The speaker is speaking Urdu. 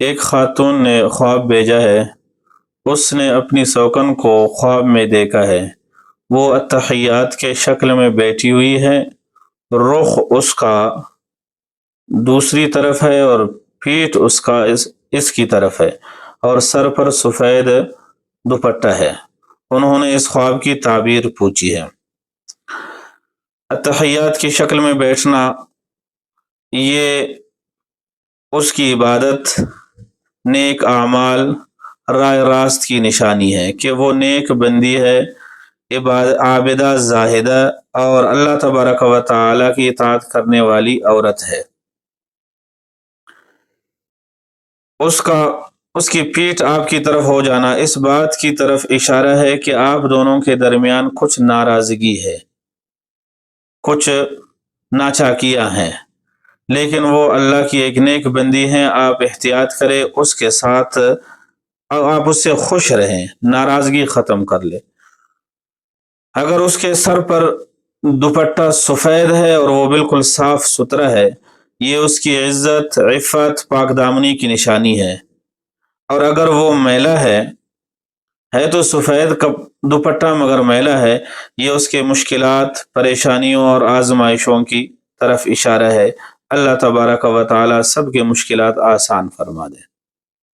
ایک خاتون نے خواب بھیجا ہے۔ اس نے اپنی سوکن کو خواب میں دیکھا ہے۔ وہ اتحیات کے شکل میں بیٹھی ہوئی ہے، رخ اس کا دوسری طرف ہے اور پیٹھ اس کا اس کی طرف ہے، اور سر پر سفید دوپٹہ ہے۔ انہوں نے اس خواب کی تعبیر پوچھی ہے۔ اتحیات کی شکل میں بیٹھنا یہ اس کی عبادت، نیک اعمال، راہ راست کی نشانی ہے کہ وہ نیک بندی ہے، عابدہ، زاہدہ اور اللہ تبارک و تعالی کی اطاعت کرنے والی عورت ہے۔ اس کی پیٹھ آپ کی طرف ہو جانا اس بات کی طرف اشارہ ہے کہ آپ دونوں کے درمیان کچھ ناراضگی ہے، کچھ ناچاکیاں ہیں، لیکن وہ اللہ کی ایک نیک بندی ہیں۔ آپ احتیاط کریں اس کے ساتھ، آپ اس سے خوش رہیں، ناراضگی ختم کر لیں۔ اگر اس کے سر پر دوپٹہ سفید ہے اور وہ بالکل صاف ستھرا ہے، یہ اس کی عزت، عفت، پاک دامنی کی نشانی ہے۔ اور اگر وہ میلا ہے تو سفید دوپٹہ مگر میلا ہے، یہ اس کے مشکلات، پریشانیوں اور آزمائشوں کی طرف اشارہ ہے۔ اللہ تبارک و تعالی سب کے مشکلات آسان فرما دے۔